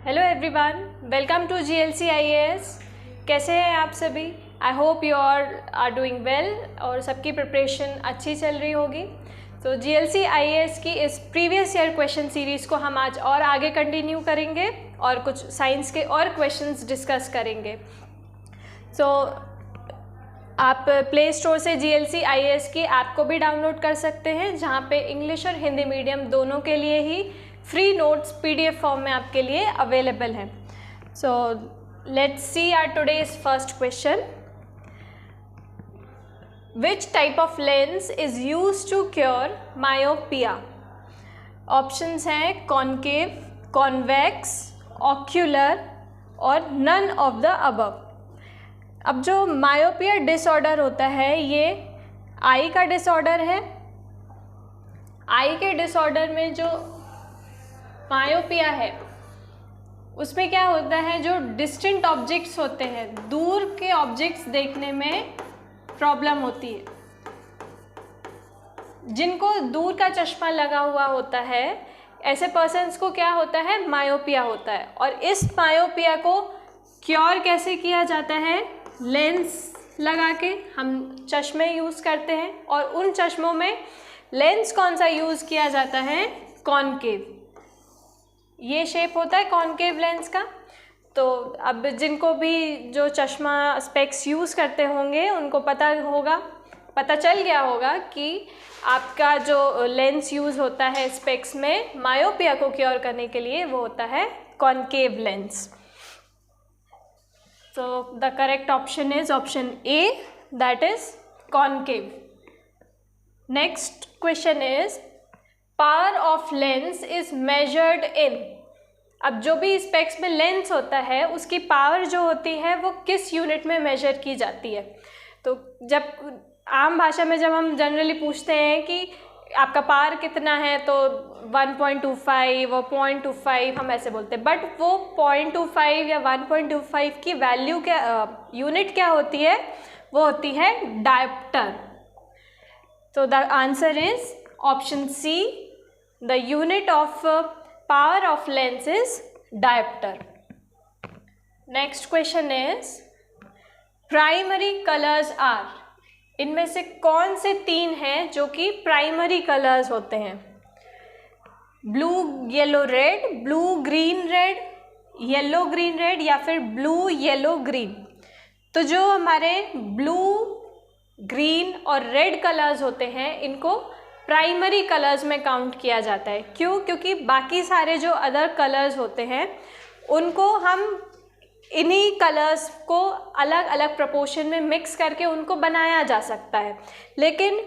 Hello everyone, welcome to GLC IAS। कैसे हैं आप सभी? I hope you are doing well और सबकी प्रिपरेशन अच्छी चल रही होगी। तो GLC IAS की इस प्रीवियस ईयर क्वेश्चन सीरीज़ को हम आज और आगे कंटिन्यू करेंगे और कुछ साइंस के और क्वेश्चंस डिस्कस करेंगे। आप प्ले स्टोर से GLC IAS की ऐप को भी डाउनलोड कर सकते हैं, जहाँ पे इंग्लिश और हिंदी मीडियम दोनों के लिए ही फ्री नोट्स PDF फॉर्म में आपके लिए अवेलेबल हैं। So let's see our today's first question. Which type of lens is used to cure myopia? Options हैं कॉनकेव, कॉन्वेक्स, ऑक्यूलर और नन ऑफ द अबव। अब जो मायोपिया डिसऑर्डर होता है ये आई का डिसऑर्डर है। आई के डिसऑर्डर में जो मायोपिया है उसमें क्या होता है, जो डिस्टेंट ऑब्जेक्ट्स होते हैं, दूर के ऑब्जेक्ट्स देखने में प्रॉब्लम होती है। जिनको दूर का चश्मा लगा हुआ होता है ऐसे पर्सन्स को क्या होता है, मायोपिया होता है। और इस मायोपिया को क्योर कैसे किया जाता है? लेंस लगा के हम चश्मे यूज़ करते हैं और उन चश्मों में लेंस कौन सा यूज़ किया जाता है? कॉनकेव। ये शेप होता है कॉनकेव लेंस का। तो अब जिनको भी जो चश्मा स्पेक्स यूज़ करते होंगे उनको पता चल गया होगा कि आपका जो लेंस यूज़ होता है स्पेक्स में मायोपिया को क्योर करने के लिए वो होता है concave lens. So the correct option is option A, that is concave. Next question is power of lens is measured in. अब जो भी स्पेक्स में लेंस होता है उसकी पावर जो होती है वो किस यूनिट में मेजर की जाती है? तो जब आम भाषा में जब हम जनरली पूछते हैं कि आपका पावर कितना है तो 1.25 और 0.25 हम ऐसे बोलते हैं, बट वो 0.25 या 1.25 की वैल्यू क्या यूनिट क्या होती है? वो होती है डायोप्टर। तो the answer is option C, the unit of power of lens is dioptre. Next question is primary colours are. इनमें से कौन से तीन हैं जो कि प्राइमरी कलर्स होते हैं? Blue yellow red, blue green red, yellow green red या फिर ब्लू येलो ग्रीन। तो जो हमारे ब्लू ग्रीन और रेड कलर्स होते हैं इनको प्राइमरी कलर्स में काउंट किया जाता है। क्यों? क्योंकि बाकी सारे जो अदर कलर्स होते हैं उनको हम इन्हीं कलर्स को अलग अलग प्रोपोर्शन में मिक्स करके उनको बनाया जा सकता है, लेकिन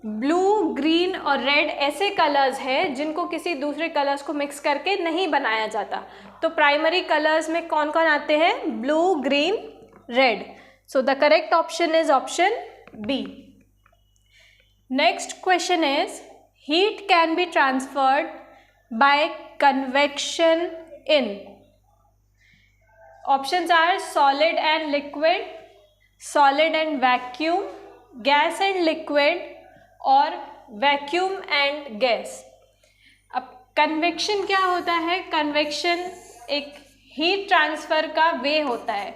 ब्लू ग्रीन और रेड ऐसे कलर्स हैं जिनको किसी दूसरे कलर्स को मिक्स करके नहीं बनाया जाता। तो प्राइमरी कलर्स में कौन कौन आते हैं? Blue green red. So the correct option is option B. Next question is heat can be transferred by convection in. Options are solid and liquid, solid and vacuum, gas and liquid और vacuum and gas। अब convection क्या होता है? Convection एक heat transfer का वे होता है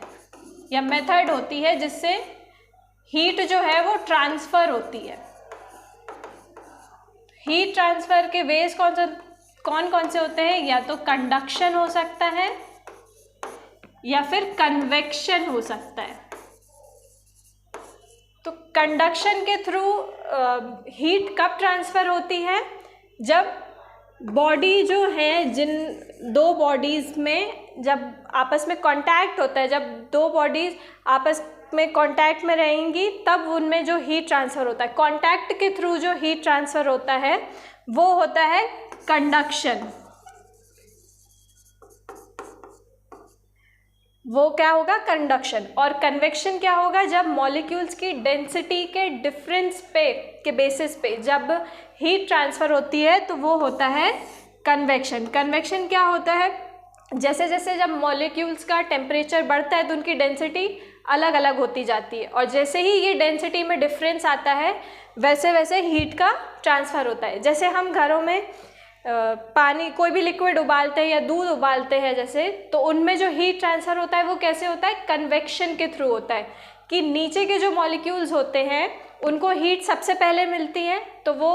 या मेथड होती है जिससे हीट जो है वो ट्रांसफ़र होती है। हीट ट्रांसफ़र के वेज कौन कौन से होते हैं? या तो कंडक्शन हो सकता है या फिर कन्वेक्शन हो सकता है। तो कंडक्शन के थ्रू हीट कब ट्रांसफ़र होती है? जब बॉडी जो है, जिन दो बॉडीज़ में जब आपस में कांटेक्ट होता है, जब दो बॉडीज़ आपस में कांटेक्ट में रहेंगी तब उनमें जो हीट ट्रांसफ़र होता है, कांटेक्ट के थ्रू जो हीट ट्रांसफ़र होता है वो होता है कंडक्शन। वो क्या होगा? कंडक्शन। और कन्वेक्शन क्या होगा? जब मॉलिक्यूल्स की डेंसिटी के डिफरेंस के बेसिस पे जब हीट ट्रांसफ़र होती है तो वो होता है कन्वेक्शन। कन्वेक्शन क्या होता है? जैसे जैसे जब मॉलिक्यूल्स का टेम्परेचर बढ़ता है तो उनकी डेंसिटी अलग अलग होती जाती है, और जैसे ही ये डेंसिटी में डिफरेंस आता है वैसे वैसे हीट का ट्रांसफ़र होता है। जैसे हम घरों में पानी कोई भी लिक्विड उबालते हैं या दूध उबालते हैं जैसे, तो उनमें जो हीट ट्रांसफ़र होता है वो कैसे होता है, कन्वेक्शन के थ्रू होता है कि नीचे के जो मॉलिक्यूल्स होते हैं उनको हीट सबसे पहले मिलती है, तो वो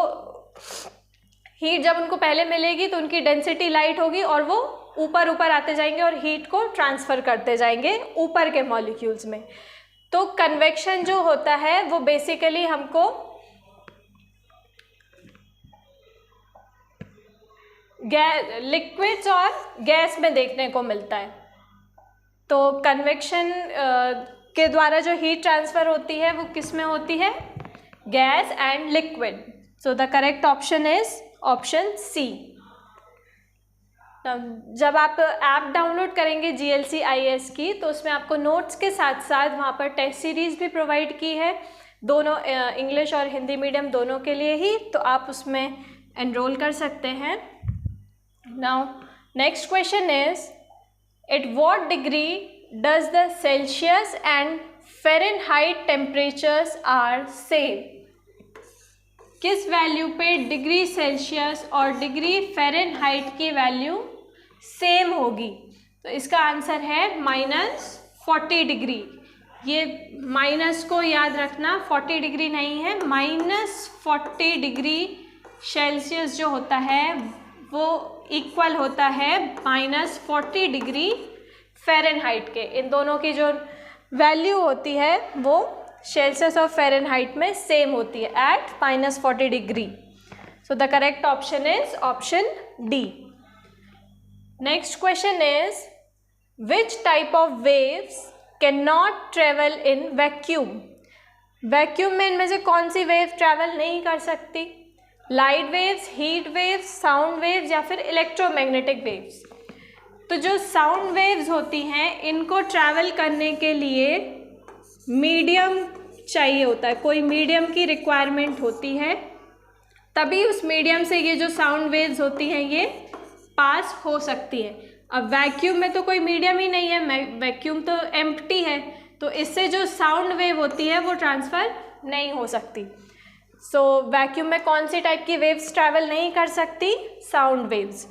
हीट जब उनको पहले मिलेगी तो उनकी डेंसिटी लाइट होगी और वो ऊपर ऊपर आते जाएंगे और हीट को ट्रांसफ़र करते जाएंगे ऊपर के मॉलिक्यूल्स में। तो कन्वेक्शन जो होता है वो बेसिकली हमको लिक्विड्स और गैस में देखने को मिलता है। तो कन्वेक्शन के द्वारा जो हीट ट्रांसफ़र होती है वो किस में होती है, gas and liquid. So the correct option is option C. जब आप ऐप डाउनलोड करेंगे GLC-IAS की, तो उसमें आपको नोट्स के साथ साथ वहाँ पर टेस्ट सीरीज़ भी प्रोवाइड की है, दोनों इंग्लिश और हिंदी मीडियम दोनों के लिए ही, तो आप उसमें एनरोल कर सकते हैं। Now next question is, at what degree does the Celsius and Fahrenheit temperatures are same? किस वैल्यू पे डिग्री सेल्सियस और डिग्री फ़ारेनहाइट की वैल्यू सेम होगी? तो इसका आंसर है -40 डिग्री। ये माइनस को याद रखना, 40 डिग्री नहीं है, -40 डिग्री सेल्सियस जो होता है वो इक्वल होता है -40 डिग्री फ़ारेनहाइट के। इन दोनों की जो वैल्यू होती है वो सेल्सियस और फ़ारेनहाइट में सेम होती है at -40 degree. So the correct option is option D. Next question is, which type of waves can not travel in vacuum? Vacuum में इनमें से कौन सी वेव ट्रैवल नहीं कर सकती? Light waves, heat waves, sound waves या फिर इलेक्ट्रोमैग्नेटिक वेव्स? तो जो साउंड वेव्स होती हैं इनको ट्रैवल करने के लिए मीडियम चाहिए होता है, कोई मीडियम की रिक्वायरमेंट होती है, तभी उस मीडियम से ये जो साउंड वेव्स होती हैं ये पास हो सकती है। अब वैक्यूम में तो कोई मीडियम ही नहीं है, वैक्यूम तो एम्प्टी है, तो इससे जो साउंड वेव होती है वो ट्रांसफ़र नहीं हो सकती। सो वैक्यूम में कौन सी टाइप की वेव्स ट्रैवल नहीं कर सकती? Sound waves.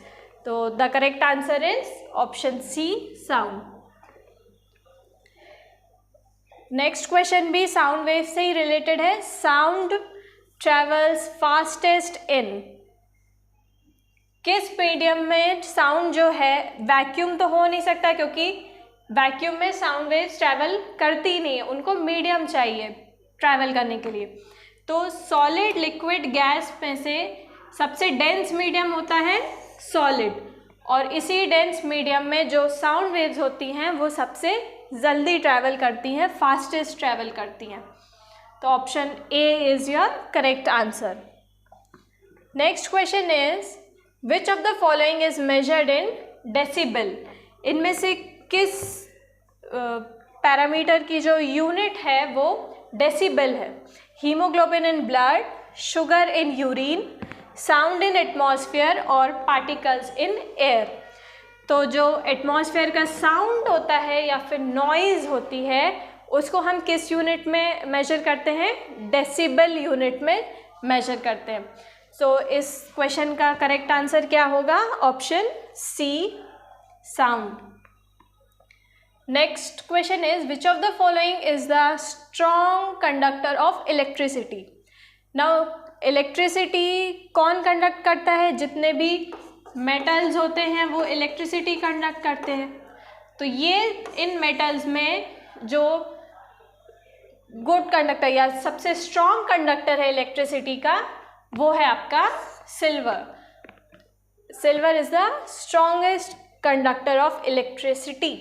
तो the correct answer is option C, sound. Next question भी साउंड वेव से ही रिलेटेड है। Sound travels fastest in? किस मीडियम में साउंड जो है, वैक्यूम तो हो नहीं सकता क्योंकि वैक्यूम में साउंड वेव्स ट्रैवल करती नहीं है, उनको मीडियम चाहिए ट्रैवल करने के लिए। तो सॉलिड, लिक्विड, गैस में से सबसे डेंस मीडियम होता है सॉलिड, और इसी डेंस मीडियम में जो साउंड वेव्स होती हैं वो सबसे जल्दी ट्रैवल करती हैं, फास्टेस्ट ट्रैवल करती हैं। तो option A is your correct answer. Next question is, which of the following is measured in decibel? इनमें से किस पैरामीटर की जो यूनिट है वो डेसिबल है? Haemoglobin in blood, sugar in urine, sound in atmosphere और पार्टिकल्स इन एयर? तो जो एटमॉस्फेयर का साउंड होता है या फिर नॉइज़ होती है उसको हम किस यूनिट में मेजर करते हैं? डेसिबल यूनिट में मेजर करते हैं। सो इस क्वेश्चन का करेक्ट आंसर क्या होगा? Option C, sound. Next question is, which of the following is the strong conductor of electricity? Now electricity कौन कंडक्ट करता है? जितने भी मेटल्स होते हैं वो इलेक्ट्रिसिटी कंडक्ट करते हैं। तो ये इन मेटल्स में जो गुड कंडक्टर या सबसे स्ट्रॉन्ग कंडक्टर है इलेक्ट्रिसिटी का वो है आपका silver. Silver is the strongest conductor of electricity.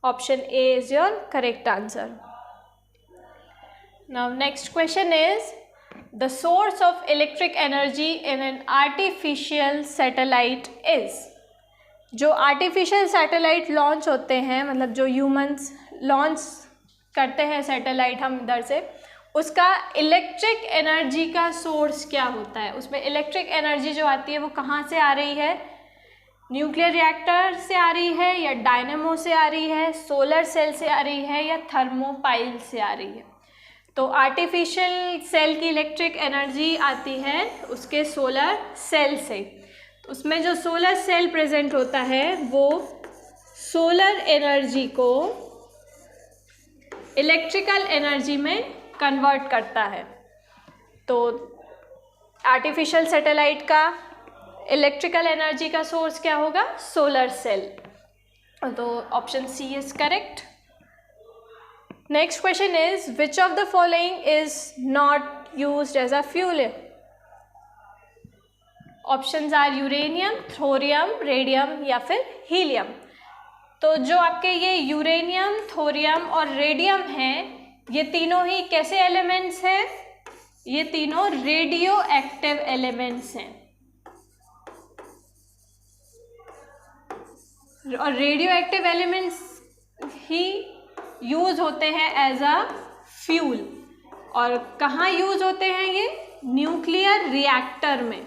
Option A is your correct answer. Now next question is, the source of electric energy in an artificial satellite is? जो artificial satellite launch होते हैं, मतलब जो humans launch करते हैं satellite हम इधर से, उसका इलेक्ट्रिक एनर्जी का सोर्स क्या होता है? उसमें इलेक्ट्रिक एनर्जी जो आती है वो कहाँ से आ रही है? न्यूक्लियर रिएक्टर से आ रही है या डायनेमो से आ रही है, सोलर सेल से आ रही है या थर्मोपाइल से आ रही है? तो आर्टिफिशियल सेल की इलेक्ट्रिक एनर्जी आती है उसके सोलर सेल से। उसमें जो सोलर सेल प्रेजेंट होता है वो सोलर एनर्जी को इलेक्ट्रिकल एनर्जी में कन्वर्ट करता है। तो आर्टिफिशियल सैटेलाइट का इलेक्ट्रिकल एनर्जी का सोर्स क्या होगा? Solar cell. तो option C is correct. Next question is which of the following is not used as a fuel? Options are uranium, thorium, radium या फिर हीलियम। तो जो आपके ये यूरेनियम, थोरियम और रेडियम हैं, ये तीनों ही कैसे एलिमेंट्स हैं? ये तीनों रेडियो एक्टिव एलिमेंट्स हैं। और रेडियो एक्टिव एलिमेंट्स ही यूज होते हैं एज अ फ्यूल। और कहाँ यूज होते हैं ये? न्यूक्लियर रिएक्टर में।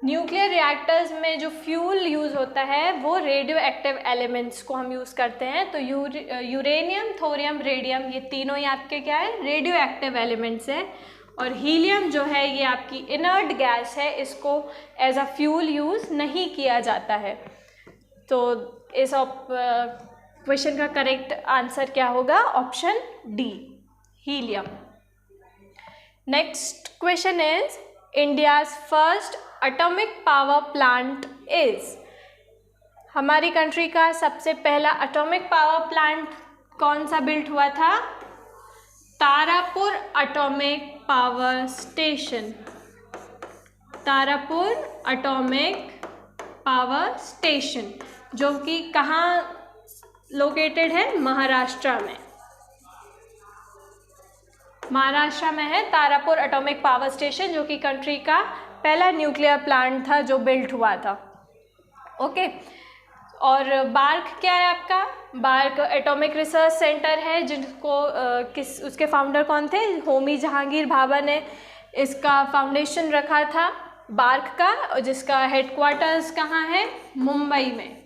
न्यूक्लियर रिएक्टर्स में जो फ्यूल यूज़ होता है वो रेडियो एक्टिव एलिमेंट्स को हम यूज़ करते हैं। तो यूरेनियम, थोरियम, रेडियम ये तीनों ही आपके क्या है? रेडियो एक्टिव एलिमेंट्स हैं। और हीलियम जो है ये आपकी इनर्ट गैस है, इसको एज अ फ्यूल यूज़ नहीं किया जाता है। तो इस क्वेश्चन का करेक्ट आंसर क्या होगा? Option D, helium. Next question is India's first atomic power plant is. हमारी कंट्री का सबसे पहला एटॉमिक पावर प्लांट कौन सा बिल्ट हुआ था? Tarapur atomic power station. Tarapur atomic power station जो कि कहाँ लोकेटेड है? महाराष्ट्र में। महाराष्ट्र में है तारापुर एटॉमिक पावर स्टेशन, जो कि कंट्री का पहला न्यूक्लियर प्लांट था जो बिल्ट हुआ था। ओके। और बार्क क्या है आपका? बार्क एटॉमिक रिसर्च सेंटर है, जिसको उसके फाउंडर कौन थे? होमी जहांगीर भाभा ने इसका फाउंडेशन रखा था बार्क का, और जिसका हेडक्वार्टर्स कहाँ है? मुंबई में।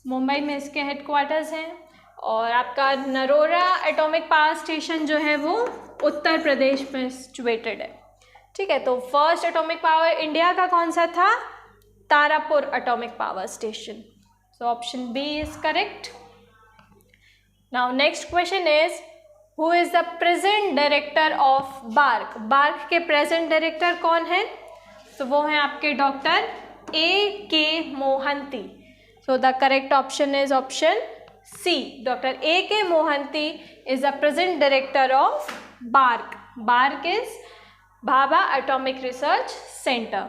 मुंबई में इसके हेडक्वार्टर्स हैं। और आपका नरोरा एटॉमिक पावर स्टेशन जो है वो उत्तर प्रदेश में सिचुएटेड है। ठीक है। तो फर्स्ट एटॉमिक पावर इंडिया का कौन सा था? Tarapur atomic power station. So option B is correct. Now next question is who is the present director of BARC? BARC के प्रेजेंट डायरेक्टर कौन है? तो वो हैं आपके doctor A.K. Mohanty. So the correct option is option C. Dr. A.K. Mohanty is the present director of BARC. BARC is Bhabha Atomic Research Center.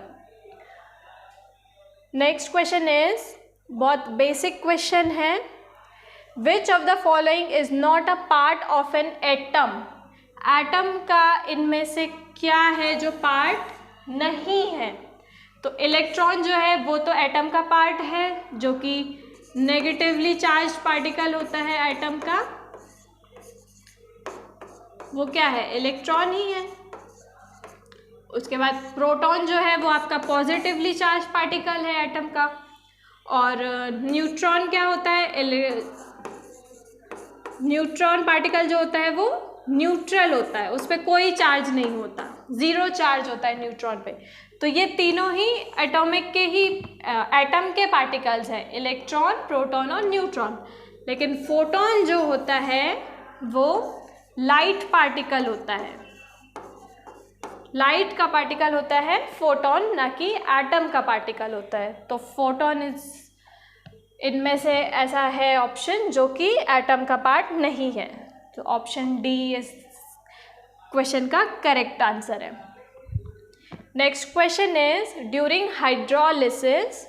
Next question is बहुत basic question है. Which of the following is not a part of an atom? Atom का इनमें से क्या है जो part नहीं है? तो इलेक्ट्रॉन जो है वो तो एटम का पार्ट है, जो कि नेगेटिवली चार्ज पार्टिकल होता है एटम का। वो क्या है? इलेक्ट्रॉन ही है। उसके बाद प्रोटॉन जो है वो आपका पॉजिटिवली चार्ज पार्टिकल है एटम का। और न्यूट्रॉन क्या होता है? न्यूट्रॉन पार्टिकल जो होता है वो न्यूट्रल होता है, उस पर कोई चार्ज नहीं होता, ज़ीरो चार्ज होता है न्यूट्रॉन पे। तो ये तीनों ही एटॉमिक के ही एटम के पार्टिकल्स हैं, इलेक्ट्रॉन, प्रोटॉन और न्यूट्रॉन। लेकिन फोटॉन जो होता है वो लाइट पार्टिकल होता है, लाइट का पार्टिकल होता है फोटॉन, ना कि एटम का पार्टिकल होता है। तो फोटॉन इज इनमें से ऐसा है ऑप्शन जो कि एटम का पार्ट नहीं है। तो ऑप्शन डी इस क्वेश्चन का करेक्ट आंसर है। Next question is during hydrolysis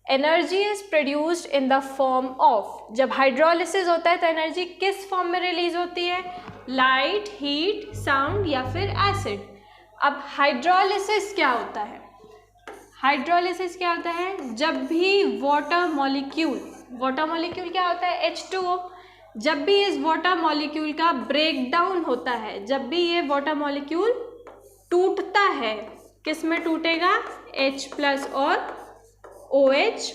energy is produced in the form of. जब हाइड्रोलिसिस होता है तो एनर्जी किस फॉर्म में रिलीज होती है? लाइट, हीट, साउंड या फिर एसिड। अब हाइड्रोलिसिस क्या होता है? हाइड्रोलिसिस क्या होता है? जब भी वाटर मॉलिक्यूल क्या होता है? H2O। जब भी इस वाटर मॉलिक्यूल का ब्रेक डाउन होता है, जब भी ये वाटर मॉलिक्यूल टूटता है, किस में टूटेगा? H+ और OH-।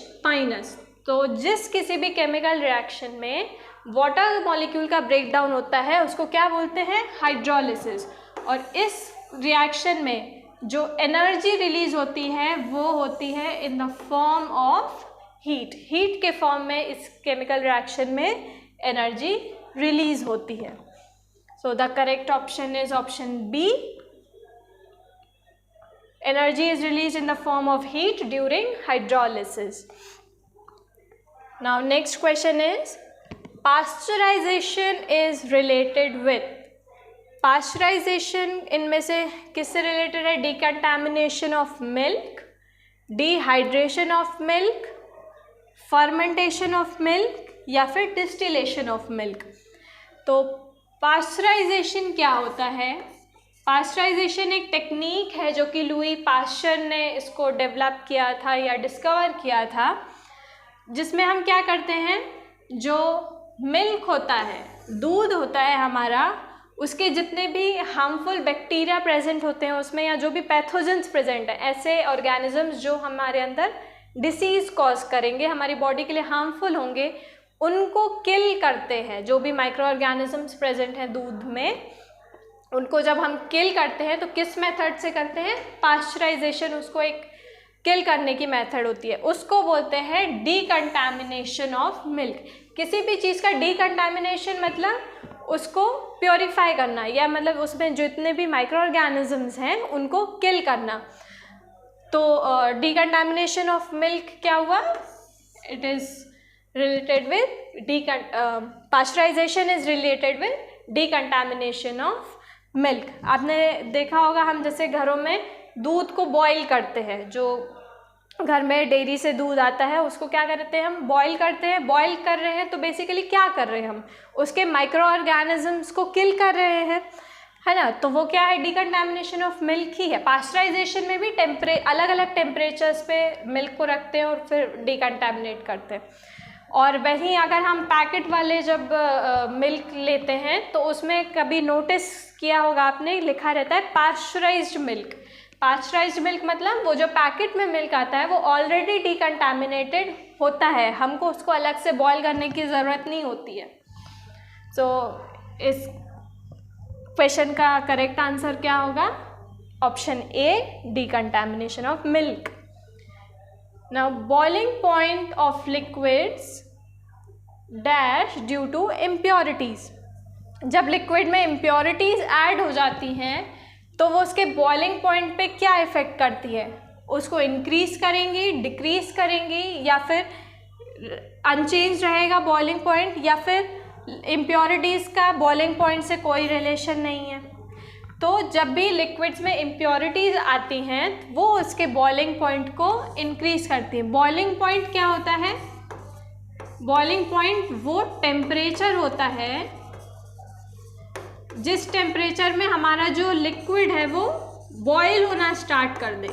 तो जिस किसी भी केमिकल रिएक्शन में वाटर मॉलिक्यूल का ब्रेक डाउन होता है उसको क्या बोलते हैं? हाइड्रोलिसिस। और इस रिएक्शन में जो एनर्जी रिलीज होती है वो होती है in the form of heat. Heat के फॉर्म में इस केमिकल रिएक्शन में एनर्जी रिलीज होती है। So the correct option is option B. Energy is released in the form of heat during hydrolysis. Now next question is, pasteurization is related with, pasteurization इनमें से किससे related है? Decontamination of milk, dehydration of milk, fermentation of milk या फिर distillation of milk। तो pasteurization क्या होता है? पास्चराइजेशन एक टेक्निक है जो कि लुई पास्चर ने इसको डेवलप किया था या डिस्कवर किया था, जिसमें हम क्या करते हैं, जो मिल्क होता है, दूध होता है हमारा, उसके जितने भी हार्मफुल बैक्टीरिया प्रेजेंट होते हैं उसमें, या जो भी पैथोजेंस प्रेजेंट है, ऐसे ऑर्गेनिजम्स जो हमारे अंदर डिसीज कॉज करेंगे, हमारी बॉडी के लिए हार्मफुल होंगे, उनको किल करते हैं। जो भी माइक्रो ऑर्गेनिजम्स प्रेजेंट हैं दूध में, उनको जब हम किल करते हैं तो किस मेथड से करते हैं? पास्चराइजेशन उसको एक किल करने की मेथड होती है, उसको बोलते हैं डीकंटामिनेशन ऑफ मिल्क। किसी भी चीज़ का डीकंटामिनेशन मतलब उसको प्योरीफाई करना, या मतलब उसमें जितने भी माइक्रो ऑर्गेनिजम्स हैं उनको किल करना। तो डीकंटामिनेशन ऑफ मिल्क क्या हुआ? It is related with pasteurisation is related with decontamination of milk. आपने देखा होगा, हम जैसे घरों में दूध को बॉईल करते हैं, जो घर में डेयरी से दूध आता है उसको क्या करते हैं? हम बॉईल करते हैं। बॉईल कर रहे हैं तो बेसिकली क्या कर रहे हैं? हम उसके माइक्रो ऑर्गेनिजम्स को किल कर रहे हैं, है ना। तो वो क्या है? डीकंटामिनेशन ऑफ मिल्क ही है। पास्चराइजेशन में भी अलग अलग टेम्परेचर्स पे मिल्क को रखते हैं और फिर डीकंटामिनेट करते हैं। और वहीं अगर हम पैकेट वाले जब मिल्क लेते हैं तो उसमें कभी नोटिस किया होगा आपने, लिखा रहता है पास्चराइज्ड मिल्क। पास्चराइज्ड मिल्क मतलब वो जो पैकेट में मिल्क आता है वो ऑलरेडी डीकंटामिनेटेड होता है, हमको उसको अलग से बॉईल करने की ज़रूरत नहीं होती है। सो इस क्वेश्चन का करेक्ट आंसर क्या होगा? Option A, decontamination of milk. Now boiling point of liquids dash due to impurities। जब लिक्विड में इम्प्योरिटीज़ ऐड हो जाती हैं तो वो उसके बॉइलिंग पॉइंट पे क्या इफ़ेक्ट करती है? उसको इंक्रीज़ करेंगी, डिक्रीज़ करेंगी, या फिर अनचेंज रहेगा बॉइलिंग पॉइंट, या फिर इम्प्योरिटीज़ का बॉइलिंग पॉइंट से कोई रिलेशन नहीं है। तो जब भी लिक्विड्स में इम्प्योरिटीज़ आती हैं वो उसके बॉइलिंग पॉइंट को इंक्रीज़ करती है। बॉइलिंग पॉइंट क्या होता है? बॉइलिंग पॉइंट वो टेम्परेचर होता है जिस टेम्परेचर में हमारा जो लिक्विड है वो बॉयल होना स्टार्ट कर दे।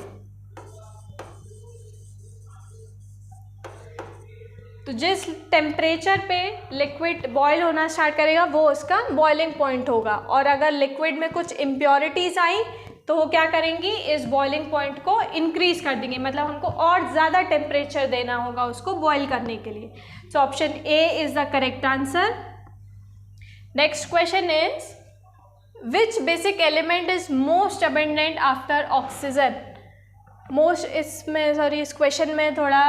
तो जिस टेम्परेचर पे लिक्विड बॉयल होना स्टार्ट करेगा वो उसका बॉइलिंग पॉइंट होगा। और अगर लिक्विड में कुछ इम्प्योरिटीज़ आई तो वो क्या करेंगी? इस बॉइलिंग पॉइंट को इंक्रीज़ कर देंगे, मतलब हमको और ज़्यादा टेम्परेचर देना होगा उसको बॉयल करने के लिए। So option A is the correct answer. Next question is, which basic element is most abundant after oxygen? Most इसमें सॉरी इस क्वेश्चन में थोड़ा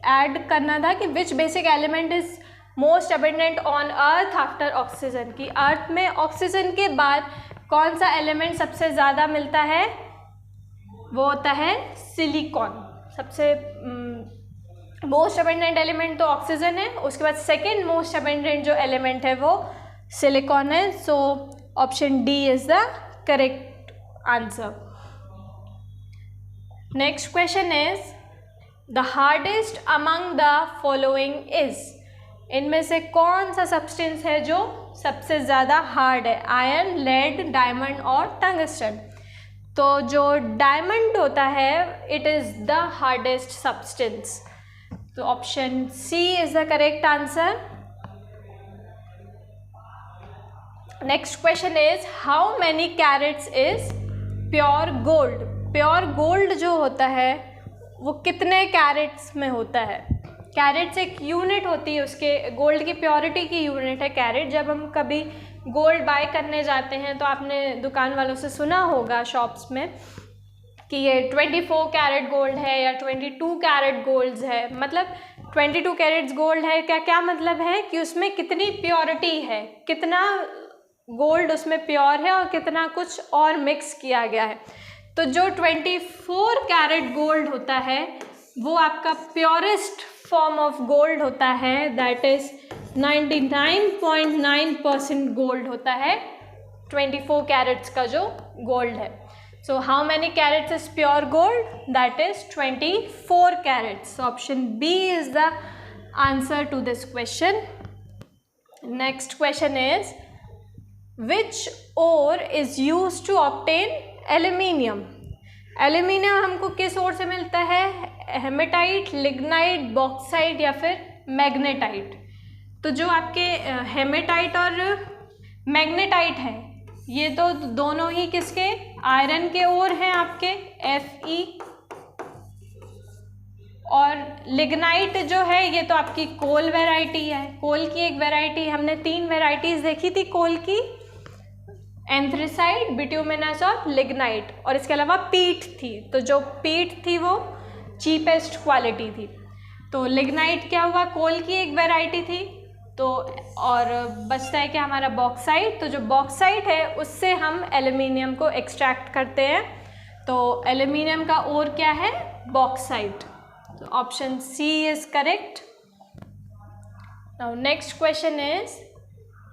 ऐड करना था कि which basic element is most abundant on earth after oxygen, की earth में oxygen के बाद कौन सा एलिमेंट सबसे ज़्यादा मिलता है? वो होता है सिलिकॉन। सबसे मोस्ट अबेंडेंट एलिमेंट तो ऑक्सीजन है, उसके बाद सेकेंड मोस्ट अबेंडेंट जो एलिमेंट है वो सिलिकॉन है। So option D is the correct answer. Next question is, the hardest among the following is, इनमें से कौन सा सब्सटेंस है जो सबसे ज़्यादा हार्ड है? आयरन, लेड, डायमंड और टंगस्टन। तो जो डायमंड होता है it is the hardest substance. तो option C is the correct answer. Next question is, how many carats is pure gold? Pure gold जो होता है वो कितने कैरेट्स में होता है? कैरेट्स एक यूनिट होती है, उसके गोल्ड की प्योरिटी की यूनिट है कैरेट। जब हम कभी गोल्ड बाय करने जाते हैं तो आपने दुकान वालों से सुना होगा शॉप्स में कि ये 24 कैरेट गोल्ड है या 22 कैरेट गोल्ड है। मतलब 22 कैरेट्स गोल्ड है क्या क्या मतलब है कि उसमें कितनी प्योरिटी है, कितना गोल्ड उसमें प्योर है और कितना कुछ और मिक्स किया गया है। तो जो 24 कैरेट गोल्ड होता है वो आपका प्योरेस्ट फॉर्म ऑफ गोल्ड होता है, दैट इज 99.9% गोल्ड होता है 24 कैरेट्स का जो गोल्ड है। So how many carats is pure gold? That is 24 carats. Option B is the answer to this question. Next question is which ore is used to obtain aluminium? Aluminium हमको किस ओर से मिलता है? Haematite, lignite, bauxite या फिर magnetite. तो जो आपके हेमेटाइट और मैग्नेटाइट है ये तो दोनों ही किसके? आयरन के ओर हैं आपके, Fe। और लिग्नाइट जो है ये तो आपकी कोल वैरायटी है। कोल की एक वैरायटी, हमने 3 वैरायटीज देखी थी कोल की, एंथ्रेसाइट, बिट्यूमिनस और लिग्नाइट, और इसके अलावा पीट थी। तो जो पीट थी वो चीपेस्ट क्वालिटी थी। तो लिग्नाइट क्या हुआ? कोल की एक वैरायटी थी। तो और बचता है क्या हमारा? बॉक्साइट। तो जो बॉक्साइट है उससे हम एल्यूमिनियम को एक्सट्रैक्ट करते हैं। तो एल्यूमिनियम का ओर क्या है? बॉक्साइट। तो option C is correct. Now next question is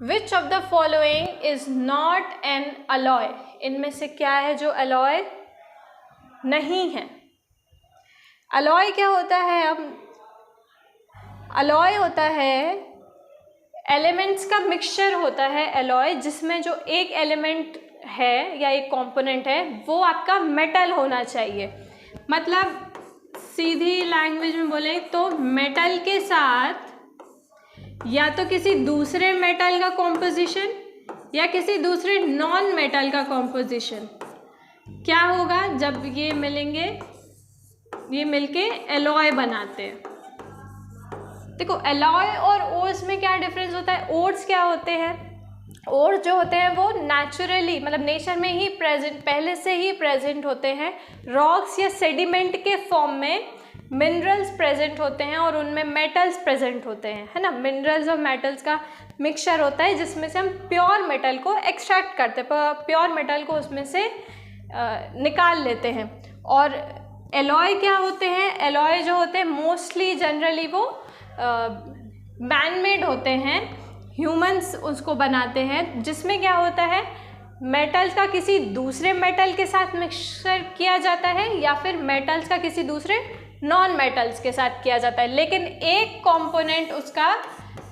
Which of the following is not an alloy? इनमें से क्या है जो alloy नहीं है? alloy क्या होता है? अब alloy होता है एलिमेंट्स का मिक्सचर होता है alloy, जिसमें जो एक एलिमेंट है या एक कंपोनेंट है वो आपका मेटल होना चाहिए। मतलब सीधी लैंग्वेज में बोले तो मेटल के साथ या तो किसी दूसरे मेटल का कॉम्पोजिशन या किसी दूसरे नॉन मेटल का कॉम्पोजिशन। क्या होगा जब ये मिलेंगे? ये मिलके एलॉय बनाते हैं। देखो एलॉय और ओर्स में क्या डिफरेंस होता है? ओर्स क्या होते हैं? ओर जो होते हैं वो नेचुरली, मतलब नेचर में ही प्रेजेंट, पहले से ही प्रेजेंट होते हैं। रॉक्स या सेडिमेंट के फॉर्म में मिनरल्स प्रेजेंट होते हैं और उनमें मेटल्स प्रेजेंट होते हैं, है ना। मिनरल्स और मेटल्स का मिक्सचर होता है जिसमें से हम प्योर मेटल को एक्सट्रैक्ट करते हैं, प्योर मेटल को उसमें से निकाल लेते हैं। और एलॉय क्या होते हैं? एलॉय जो होते हैं मोस्टली जनरली वो मैन मेड होते हैं, ह्यूमंस उसको बनाते हैं, जिसमें क्या होता है मेटल्स का किसी दूसरे मेटल के साथ मिक्सचर किया जाता है या फिर मेटल्स का किसी दूसरे नॉन मेटल्स के साथ किया जाता है, लेकिन एक कंपोनेंट उसका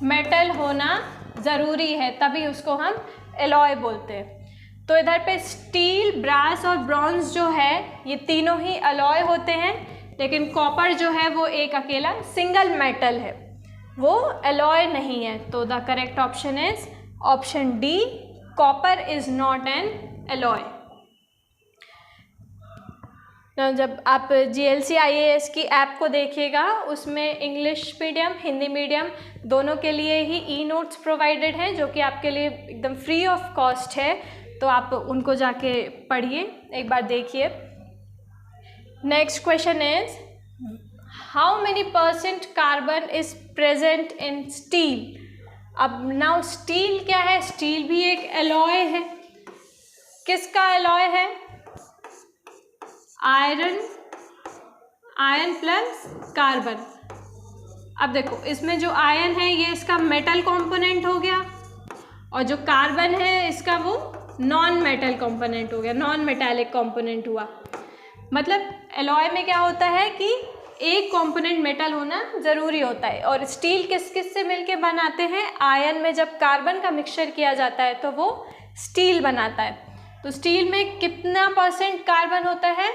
मेटल होना ज़रूरी है, तभी उसको हम एलॉय बोलते हैं। तो इधर पे स्टील, ब्रास और ब्रॉन्ज जो है ये तीनों ही एलॉय होते हैं, लेकिन कॉपर जो है वो एक अकेला सिंगल मेटल है, वो एलॉय नहीं है। तो the correct option is option D, copper is not an alloy. जब आप GLC IAS की ऐप को देखिएगा उसमें इंग्लिश मीडियम, हिंदी मीडियम दोनों के लिए ही ई-नोट्स प्रोवाइडेड हैं जो कि आपके लिए एकदम फ्री ऑफ कॉस्ट है। तो आप उनको जाके पढ़िए, एक बार देखिए। Next question is how many % carbon is present in steel? अब नाउ स्टील क्या है? स्टील भी एक एलॉय है। किसका एलॉय है? Iron, iron plus carbon. अब देखो इसमें जो आयरन है ये इसका मेटल कंपोनेंट हो गया और जो कार्बन है इसका वो नॉन मेटल कंपोनेंट हो गया, नॉन मेटालिक कंपोनेंट हुआ। मतलब एलॉय में क्या होता है कि एक कंपोनेंट मेटल होना ज़रूरी होता है। और स्टील किस किस से मिलके बनाते हैं? आयरन में जब कार्बन का मिक्सचर किया जाता है तो वो स्टील बनाता है। तो स्टील में कितना % कार्बन होता है?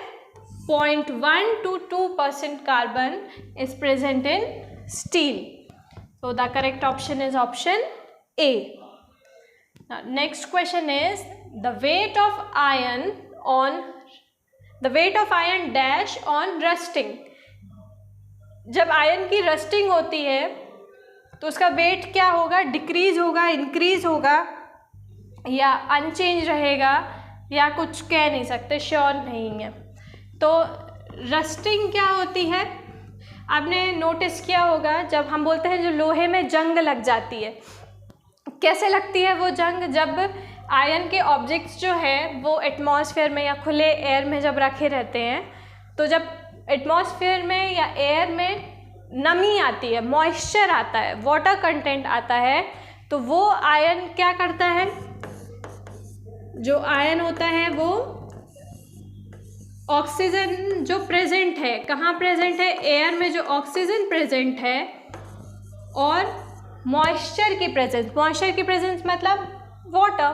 0.1 to 2% carbon is present in steel. So the correct option is option A. Now next question is the weight of iron dash on rusting. जब आयन की रस्टिंग होती है तो उसका वेट क्या होगा, डिक्रीज होगा, इंक्रीज होगा या अनचेंज रहेगा, या कुछ कह नहीं सकते, श्योर नहीं है। तो रस्टिंग क्या होती है, आपने नोटिस किया होगा जब हम बोलते हैं जो लोहे में जंग लग जाती है, कैसे लगती है वो जंग, जब आयन के ऑब्जेक्ट्स जो है वो एटमॉस्फेयर में या खुले एयर में जब रखे रहते हैं, तो जब एटमॉस्फेयर में या एयर में नमी आती है, मॉइस्चर आता है, वाटर कंटेंट आता है, तो वो आयन क्या करता है, जो आयन होता है वो ऑक्सीजन जो प्रेजेंट है, कहाँ प्रेजेंट है, एयर में जो ऑक्सीजन प्रेजेंट है और मॉइस्चर की प्रेजेंस मतलब वाटर,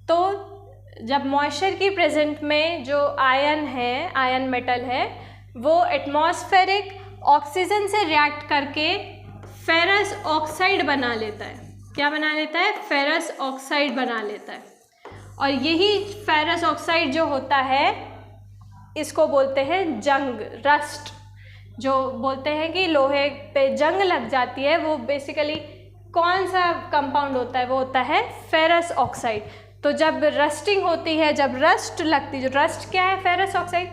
तो जब मॉइस्चर की प्रेजेंट में जो आयन है, आयन मेटल है, वो एटमॉस्फेरिक ऑक्सीजन से रिएक्ट करके फेरस ऑक्साइड बना लेता है। क्या बना लेता है, फेरस ऑक्साइड बना लेता है। और यही फेरस ऑक्साइड जो होता है इसको बोलते हैं जंग, रस्ट। जो बोलते हैं कि लोहे पे जंग लग जाती है, वो बेसिकली कौन सा कंपाउंड होता है, वो होता है फेरस ऑक्साइड। तो जब रस्टिंग होती है, जब रस्ट लगती है, जो रस्ट क्या है, फेरस ऑक्साइड,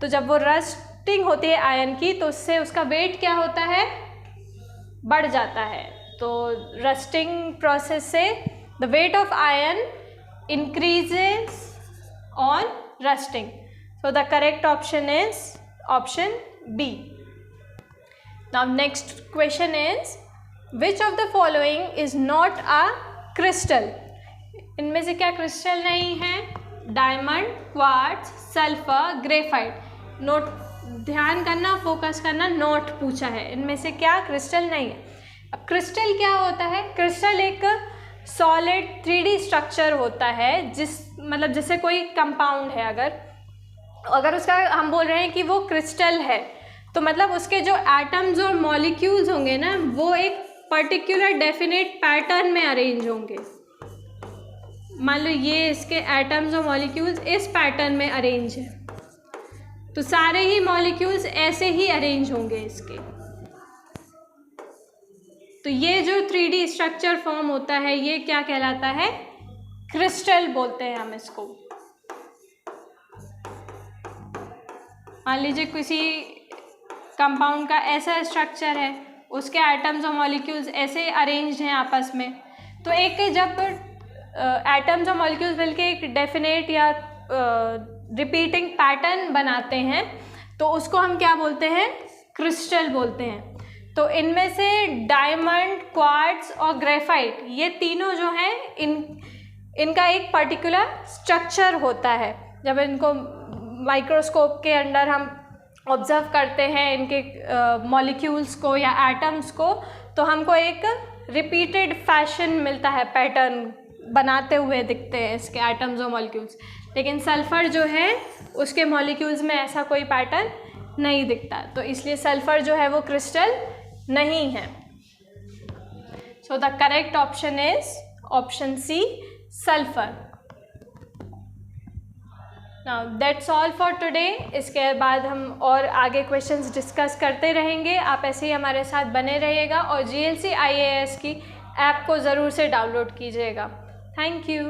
तो जब वो रस्टिंग होती है आयन की, तो उससे उसका वेट क्या होता है, बढ़ जाता है। तो रस्टिंग प्रोसेस से the weight of ion increases on rusting. So the correct option is option B. Now next question is, which of the following is not a crystal? इनमें से क्या क्रिस्टल नहीं है, diamond, quartz, sulphur, graphite. Note ध्यान करना, focus करना, note पूछा है, इनमें से क्या क्रिस्टल नहीं है। अब क्रिस्टल क्या होता है, क्रिस्टल एक सॉलिड 3D स्ट्रक्चर होता है, मतलब जैसे कोई कंपाउंड है, अगर उसका हम बोल रहे हैं कि वो क्रिस्टल है, तो मतलब उसके जो एटम्स और मॉलिक्यूल्स होंगे ना, वो एक पर्टिकुलर डेफिनेट पैटर्न में अरेंज होंगे। मान लो ये इसके एटम्स और मॉलिक्यूल्स इस पैटर्न में अरेंज है, तो सारे ही मॉलिक्यूल्स ऐसे ही अरेंज होंगे इसके। तो ये जो 3D स्ट्रक्चर फॉर्म होता है, ये क्या कहलाता है, क्रिस्टल बोलते हैं हम इसको। मान लीजिए किसी कंपाउंड का ऐसा स्ट्रक्चर है, उसके एटम्स और मॉलिक्यूल्स ऐसे अरेंज्ड हैं आपस में, तो एक जब एटम्स और मॉलिक्यूल्स मिलके एक डेफिनेट या रिपीटिंग पैटर्न बनाते हैं, तो उसको हम क्या बोलते हैं, क्रिस्टल बोलते हैं। तो इनमें से डायमंड, क्वार्ट्ज और ग्रेफाइट, ये तीनों जो हैं, इनका एक पर्टिकुलर स्ट्रक्चर होता है। जब इनको माइक्रोस्कोप के अंदर हम ऑब्जर्व करते हैं, इनके मॉलिक्यूल्स को या एटम्स को, तो हमको एक रिपीटेड फैशन मिलता है, पैटर्न बनाते हुए दिखते हैं इसके एटम्स और मॉलिक्यूल्स। लेकिन सल्फ़र जो है, उसके मॉलिक्यूल्स में ऐसा कोई पैटर्न नहीं दिखता, तो इसलिए सल्फ़र जो है वो क्रिस्टल नहीं है। So the correct option is option C, sulphur. Now that's all for today. इसके बाद हम और आगे क्वेश्चंस डिस्कस करते रहेंगे। आप ऐसे ही हमारे साथ बने रहिएगा और GLC IAS की ऐप को ज़रूर से डाउनलोड कीजिएगा। Thank you.